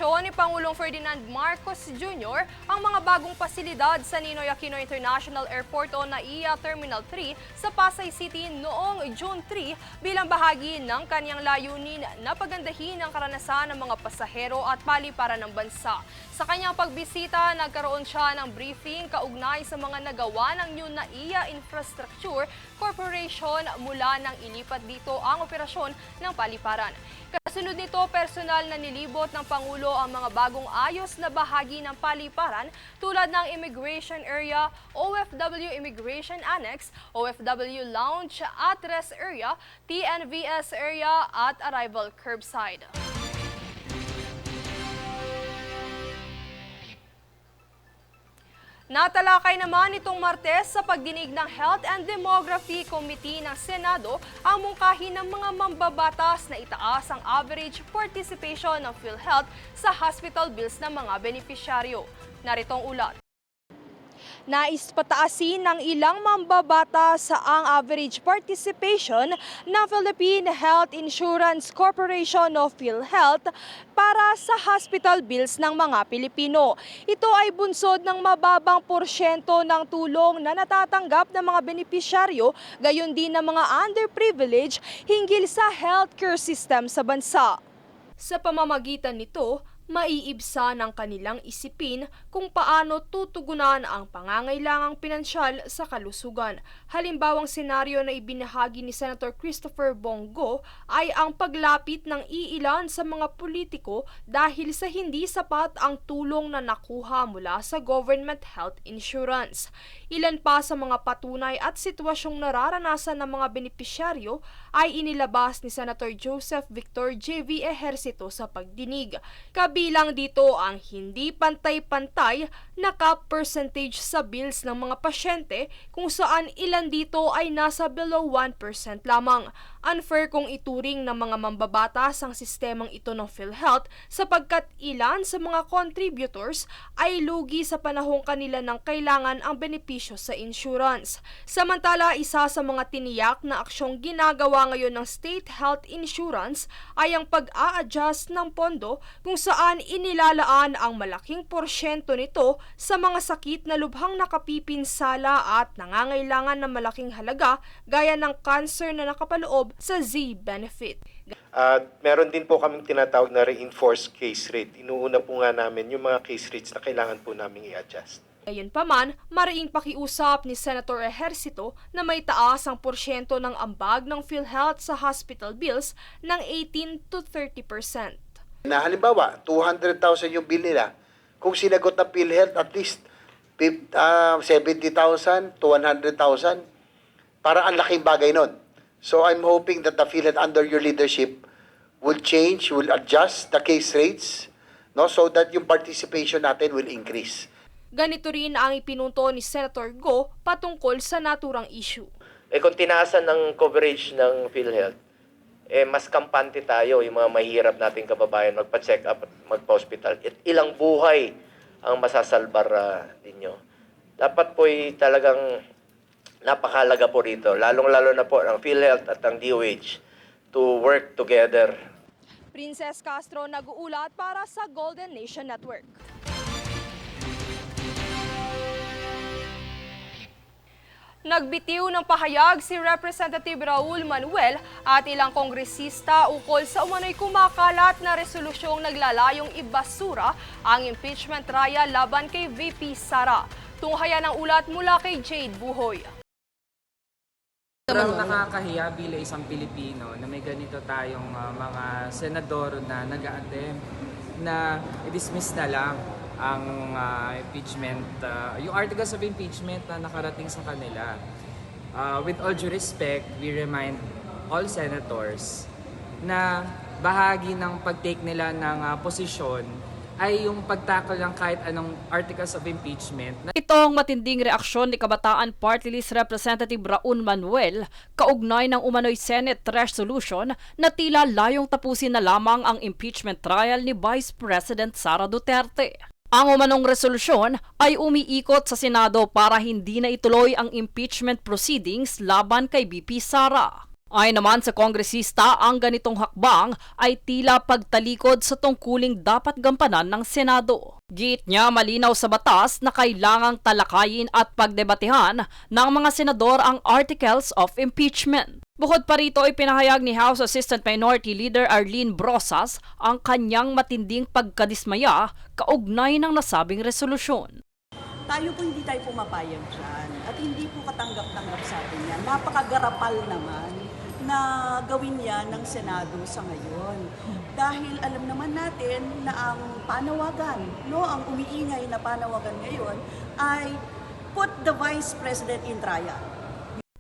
inaugurasyon ni Pangulong Ferdinand Marcos Jr. ang mga bagong pasilidad sa Ninoy Aquino International Airport o NAIA Terminal 3 sa Pasay City noong June 3 bilang bahagi ng kanyang layunin na pagandahin ang karanasan ng mga pasahero at paliparan ng bansa. Sa kanyang pagbisita, nagkaroon siya ng briefing kaugnay sa mga nagawa ng New NAIA Infrastructure Corporation mula nang ilipat dito ang operasyon ng paliparan. Kasunod nito, personal na nilibot ng Pangulo ang mga bagong ayos na bahagi ng paliparan tulad ng Immigration Area, OFW Immigration Annex, OFW Lounge at Rest Area, TNVS Area at Arrival Curbside. Natalakay naman itong Martes sa pagdinig ng Health and Demography Committee ng Senado ang mungkahi ng mga mambabatas na itaas ang average participation ng PhilHealth sa hospital bills ng mga benepisyaryo. Narito ang ulat. Nais pataasin ng ilang mambabatas ang average participation ng Philippine Health Insurance Corporation o PhilHealth para sa hospital bills ng mga Pilipino. Ito ay bunsod ng mababang porsyento ng tulong na natatanggap ng mga benepisyaryo, gayon din ng mga underprivileged hinggil sa healthcare system sa bansa. Sa pamamagitan nito, maiibsa ng kanilang isipin kung paano tutugunan ang pangangailangang pinansyal sa kalusugan. Halimbawang senaryo na ibinahagi ni Senator Christopher Bongo ay ang paglapit ng iilan sa mga politiko dahil sa hindi sapat ang tulong na nakuha mula sa government health insurance. Ilan pa sa mga patunay at sitwasyong nararanasan ng mga benepisyaryo ay inilabas ni Senator Joseph Victor J.V. Ejercito sa pagdinig. Kabilang dito ang hindi pantay-pantay na cap percentage sa bills ng mga pasyente kung saan ilan dito ay nasa below 1% lamang. Unfair kung ituring ng mga mambabatas ang sistemang ito ng PhilHealth sapagkat ilan sa mga contributors ay lugi sa panahong kanila ng kailangan ang benepisyo sa insurance. Samantala, isa sa mga tiniyak na aksyong ginagawa ngayon ng State Health Insurance ay ang pag-a-adjust ng pondo kung saan inilalaan ang malaking porsyento nito sa mga sakit na lubhang nakapipinsala at nangangailangan ng malaking halaga gaya ng cancer na nakapaloob sa Z-benefit. Meron din po kaming tinatawag na reinforced case rate. Inuuna po nga namin yung mga case rates na kailangan po namin i-adjust. Gayunpaman, mariing pakiusap ni Senator Ejercito na may taas ang porsyento ng ambag ng PhilHealth sa hospital bills ng 18 to 30%. Na halimbawa, 200,000 yung bill nila. Kung sinagot ng PhilHealth, at least 70,000 to 100,000, para ang laking bagay nun. So I'm hoping that the PhilHealth under your leadership will change, will adjust the case rates, no, so that yung participation natin will increase. Ganito rin ang ipinunto ni Senator Go patungkol sa naturang issue. Kung tinaasan ng coverage ng PhilHealth, mas kampante tayo, yung mga mahirap nating kababayan magpa-check up at magpa-hospital. Ilang buhay ang masasalbar ninyo. Dapat po'y talagang napakahalaga po rito, lalong-lalo na po ang PhilHealth at ang DOH to work together. Princess Castro nag-uulat para sa Golden Nation Network. Nagbitiw ng pahayag si Representative Raul Manuel at ilang kongresista ukol sa umano'y kumakalat na resolusyong naglalayong ibasura ang impeachment trial laban kay VP Sara. Tunghayan ang ulat mula kay Jade Buhoy. Parang nakakahiya bilang isang Pilipino na may ganito tayong mga senador na nag-a-attempt na i-dismiss na lang ang impeachment, yung articles of impeachment na nakarating sa kanila. With all due respect, we remind all senators na bahagi ng pag-take nila ng posisyon ay yung pagtakol ng kahit anong articles of impeachment. Ito ang matinding reaksyon ni Kabataan Party List Representative Raul Manuel kaugnay ng umano'y Senate resolution na tila layong tapusin na lamang ang impeachment trial ni Vice President Sara Duterte. Ang umanong resolusyon ay umiikot sa Senado para hindi na ituloy ang impeachment proceedings laban kay VP Sara. Ayon naman sa kongresista, ang ganitong hakbang ay tila pagtalikod sa tungkuling dapat gampanan ng Senado. Giit niya malinaw sa batas na kailangang talakayin at pagdebatehan ng mga senador ang articles of impeachment. Bukod pa rito, ipinahayag ni House Assistant Minority Leader Arlene Brosas ang kanyang matinding pagkadismaya kaugnay ng nasabing resolusyon. Tayo po hindi tayo pumapayag dyan at hindi po katanggap-tanggap sa atin yan. Napakagarapal naman na gawin yan ng Senado sa ngayon. Dahil alam naman natin na ang panawagan, ang umiingay na panawagan ngayon ay put the Vice President in trial.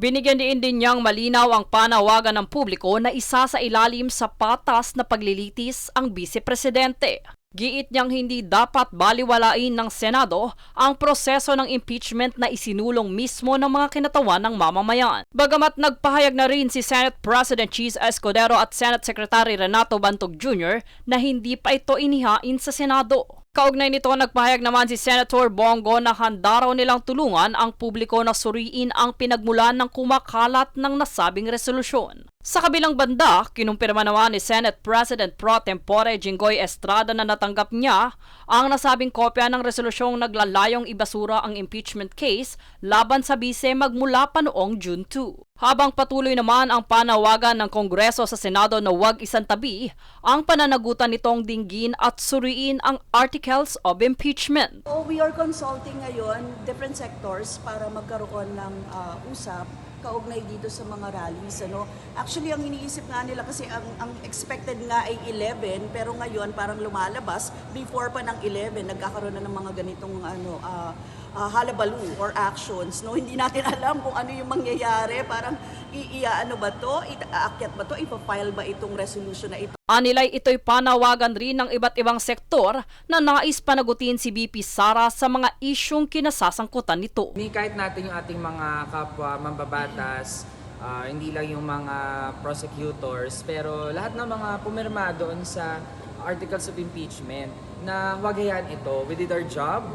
Binigyan din niyang malinaw ang panawagan ng publiko na isa sa ilalim sa patas na paglilitis ang Vice-Presidente. Giit niyang hindi dapat baliwalain ng Senado ang proseso ng impeachment na isinulong mismo ng mga kinatawan ng mamamayan. Bagamat nagpahayag na rin si Senate President Cheese Escudero at Senate Secretary Renato Bantog Jr. na hindi pa ito inihain sa Senado. Kaugnay nito, nagpahayag naman si Senator Bongo na handa raw nilang tulungan ang publiko na suriin ang pinagmulan ng kumakalat ng nasabing resolusyon. Sa kabilang banda, kinumpirma naman ni Senate President Pro Tempore Jinggoy Estrada na natanggap niya ang nasabing kopya ng resolusyong naglalayong ibasura ang impeachment case laban sa bise magmula pa noong June 2. Habang patuloy naman ang panawagan ng Kongreso sa Senado na huwag isantabi ang pananagutan nitong dinggin at suriin ang articles of impeachment. So we are consulting ngayon different sectors para magkaroon ng usap kaugnay dito sa mga rallies. Actually, ang iniisip nga nila kasi ang expected nga ay 11 pero ngayon parang lumalabas before pa ng 11 nagkakaroon na ng mga ganitong halabalu or actions. Hindi natin alam kung ano yung mangyayari. Parang ano ba to? Aakyat ba to? Ipafile ba itong resolution na ito? Anilay ito'y panawagan rin ng iba't ibang sektor na nais panagutin si BP Sara sa mga isyong kinasasangkutan nito. Kahit natin yung ating mga kapwa mambabatas, hindi lang yung mga prosecutors, pero lahat ng mga pumirma doon sa articles of impeachment na huwag hayaan ito. We did our job,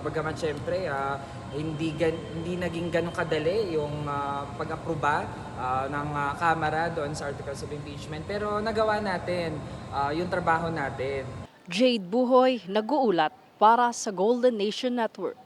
bagaman syempre hindi naging ganun kadali yung pag-aproba ng Kamara doon sa articles of impeachment, pero nagawa natin yung trabaho natin. Jade Buhoy, nag-uulat para sa Golden Nation Network.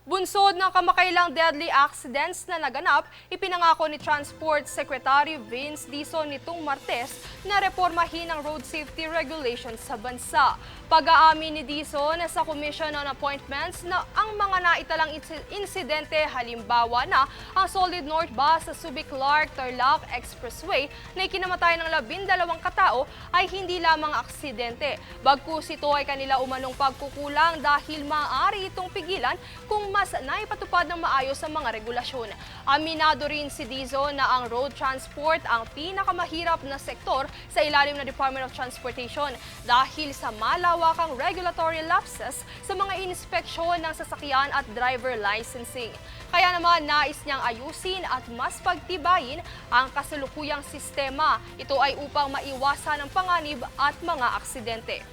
Bunsod ng kamakailang deadly accidents na naganap, ipinangako ni Transport Secretary Vince Dizon nitong Martes na reformahin ang road safety regulations sa bansa. Pag-aamin ni Dizon sa Commission on Appointments na ang mga naitalang insidente halimbawa na ang Solid North Bus sa Subic-Clark-Tarlac Expressway na ikinamatay ng 12 katao ay hindi lamang aksidente. Bagkus ito ay kanila umanong pagkukulang dahil maaari itong pigilan kung mas naipatupad ng maayos ang mga regulasyon. Aminado rin si Dizon na ang road transport ang pinakamahirap na sektor sa ilalim ng Department of Transportation dahil sa malawakang regulatory lapses sa mga inspeksyon ng sasakyan at driver licensing. Kaya naman nais niyang ayusin at mas pagtibayin ang kasalukuyang sistema. Ito ay upang maiwasan ang panganib at mga aksidente.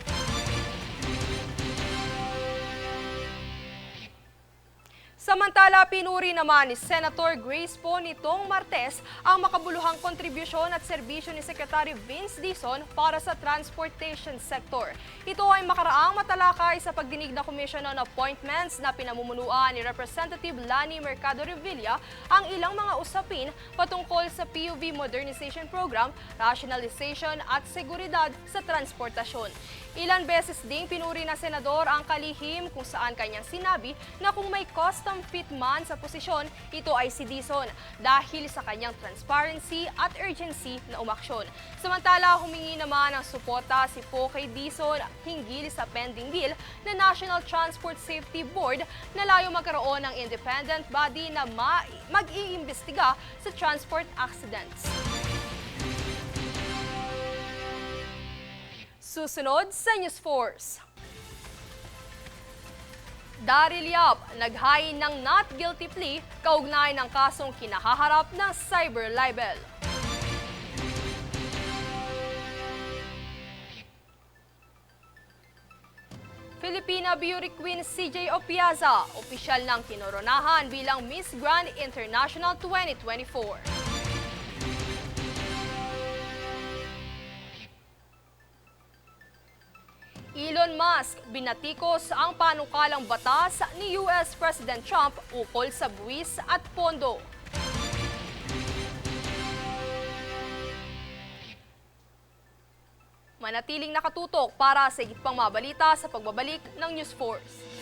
Samantala, pinuri naman ni Senator Grace Poe nitong Martes ang makabuluhang kontribusyon at serbisyo ni Secretary Vince Dizon para sa transportation sector. Ito ay makaraang matalakay sa pagdinig na Commission on Appointments na pinamumunuan ni Representative Lani Mercado Revilla ang ilang mga usapin patungkol sa PUV Modernization Program, rationalization at seguridad sa transportasyon. Ilan beses ding pinuri na senador ang kalihim kung saan kanyang sinabi na kung may custom fit man sa posisyon, ito ay si Dizon dahil sa kanyang transparency at urgency na umaksyon. Samantala, humingi naman ng suporta si Poe kay Dizon hinggil sa pending bill na National Transport Safety Board na layo magkaroon ng independent body na mag-iimbestiga sa transport accidents. Susunod sa News Force. Daryl Yap, naghain ng not guilty plea kaugnay ng kasong kinahaharap ng cyber libel. Filipina Beauty Queen CJ Opiaza, opisyal ng kinoronahan bilang Miss Grand International 2024. Elon Musk, binatikos ang panukalang batas ni US President Trump ukol sa buwis at pondo. Manatiling nakatutok para sa higit pang mabalita sa pagbabalik ng News Force.